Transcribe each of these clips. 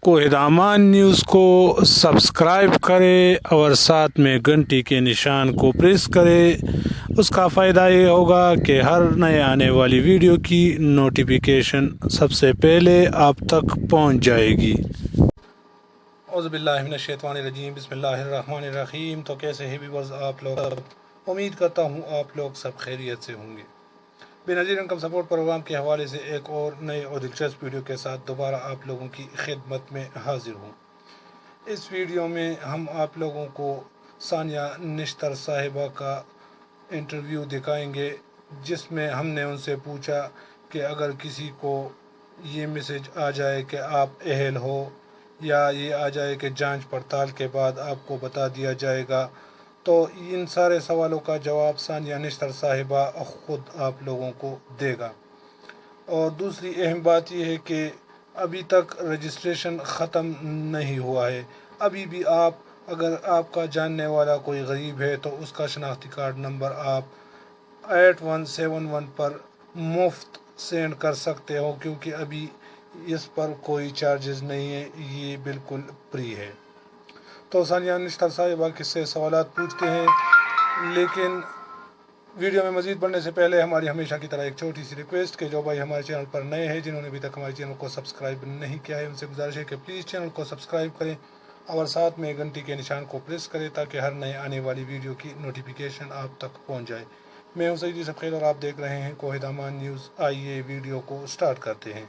کوہدامان news کو subscribe کرے اور ساتھ میں گھنٹی کے نشان کو پریس کرے. اس کا فائدہ یہ ہوگا کہ ہر نئے آنے والی ویڈیو کی نوٹیفیکیشن سب سے پہلے آپ تک پہنچ جائے گی. اعوذ باللہ من الشیطان الرجیم. بسم اللہ الرحمن الرحیم. تو کیسے ہیں ویورز آپ لوگ؟ امید کرتا ہوں آپ لوگ سب خیریت سے ہوں گے. بے نظیر انکم سپورٹ پروگرام کے حوالے سے ایک اور نئے اور دلچسپ ویڈیو کے ساتھ دوبارہ آپ لوگوں کی خدمت میں حاضر ہوں. اس ویڈیو میں ہم آپ لوگوں کو ثانیہ نشتر صاحبہ کا انٹرویو دکھائیں گے، جس میں ہم نے ان سے پوچھا کہ اگر کسی کو یہ میسج آ جائے کہ آپ اہل ہو، یا یہ آ جائے کہ جانچ پڑتال کے بعد آپ کو بتا دیا جائے گا، تو ان سارے سوالوں کا جواب ثانیہ نشتر صاحبہ خود آپ لوگوں کو دے گا. اور دوسری اہم بات یہ ہے کہ ابھی تک رجسٹریشن ختم نہیں ہوا ہے. ابھی بھی اگر آپ کا جاننے والا کوئی غریب ہے تو اس کا شناختی کارڈ نمبر آپ 8171 پر مفت سینڈ کر سکتے ہو، کیونکہ ابھی اس پر کوئی چارجز نہیں ہے، یہ بالکل فری ہے. تو ثانیہ نشتر صاحبہ کس سے سوالات پوچھتے ہیں، لیکن ویڈیو میں مزید بڑھنے سے پہلے ہماری ہمیشہ کی طرح ایک چھوٹی سی ریکویسٹ کہ جو بھائی ہمارے چینل پر نئے ہیں، جنہوں نے ابھی تک ہمارے چینل کو سبسکرائب نہیں کیا ہے، ان سے گزارش ہے کہ پلیز چینل کو سبسکرائب کریں اور ساتھ میں گھنٹی کے نشان کو پریس کریں تاکہ ہر نئے آنے والی ویڈیو کی نوٹیفیکیشن آپ تک پہنچ جائے. میں ہوں سعید سب خیر اور آپ دیکھ رہے ہیں کوہدامان نیوز. آئیے ویڈیو کو سٹارٹ کرتے ہیں.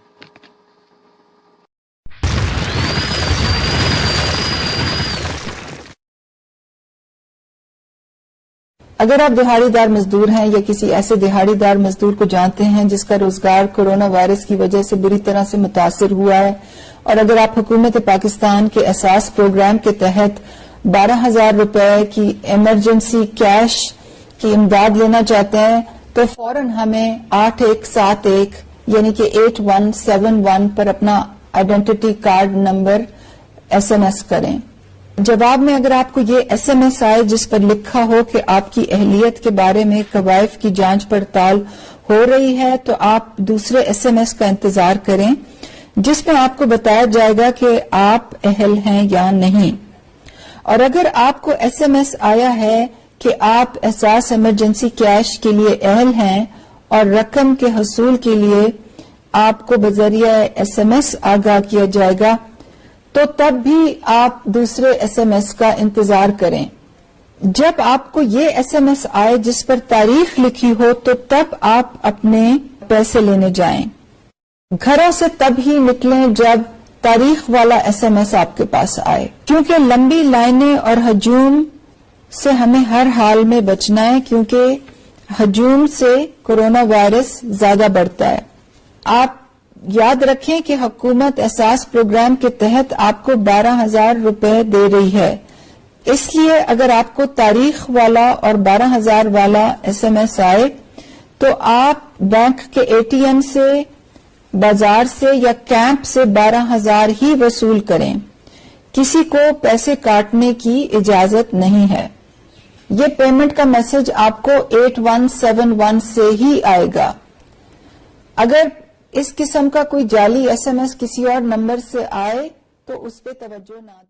اگر آپ دہاڑی دار مزدور ہیں یا کسی ایسے دہاڑی دار مزدور کو جانتے ہیں جس کا روزگار کورونا وائرس کی وجہ سے بری طرح سے متاثر ہوا ہے، اور اگر آپ حکومت پاکستان کے احساس پروگرام کے تحت 12,000 روپے کی ایمرجنسی کیش کی امداد لینا چاہتے ہیں، تو فوراً ہمیں 8171 یعنی کہ 8171 پر اپنا آئیڈینٹی کارڈ نمبر SMS کریں. جواب میں اگر آپ کو یہ SMS آئے جس پر لکھا ہو کہ آپ کی اہلیت کے بارے میں قوائف کی جانچ پڑتال ہو رہی ہے، تو آپ دوسرے SMS کا انتظار کریں جس میں آپ کو بتایا جائے گا کہ آپ اہل ہیں یا نہیں. اور اگر آپ کو SMS آیا ہے کہ آپ احساس ایمرجنسی کیش کے لیے اہل ہیں اور رقم کے حصول کے لیے آپ کو بذریعہ SMS آگاہ کیا جائے گا، تو تب بھی آپ دوسرے SMS کا انتظار کریں. جب آپ کو یہ SMS آئے جس پر تاریخ لکھی ہو، تو تب آپ اپنے پیسے لینے جائیں. گھروں سے تب ہی نکلیں جب تاریخ والا SMS آپ کے پاس آئے، کیونکہ لمبی لائنیں اور ہجوم سے ہمیں ہر حال میں بچنا ہے، کیونکہ ہجوم سے کورونا وائرس زیادہ بڑھتا ہے. آپ یاد رکھیں کہ حکومت احساس پروگرام کے تحت آپ کو 12,000 روپے دے رہی ہے. اس لیے اگر آپ کو تاریخ والا اور 12,000 والا SMS آئے تو آپ بینک کے ATM سے، بازار سے یا کیمپ سے 12,000 ہی وصول کریں. کسی کو پیسے کاٹنے کی اجازت نہیں ہے. یہ پیمنٹ کا میسج آپ کو 8171 سے ہی آئے گا. اگر اس قسم کا کوئی جعلی SMS کسی اور نمبر سے آئے تو اس پہ توجہ نہ دیں.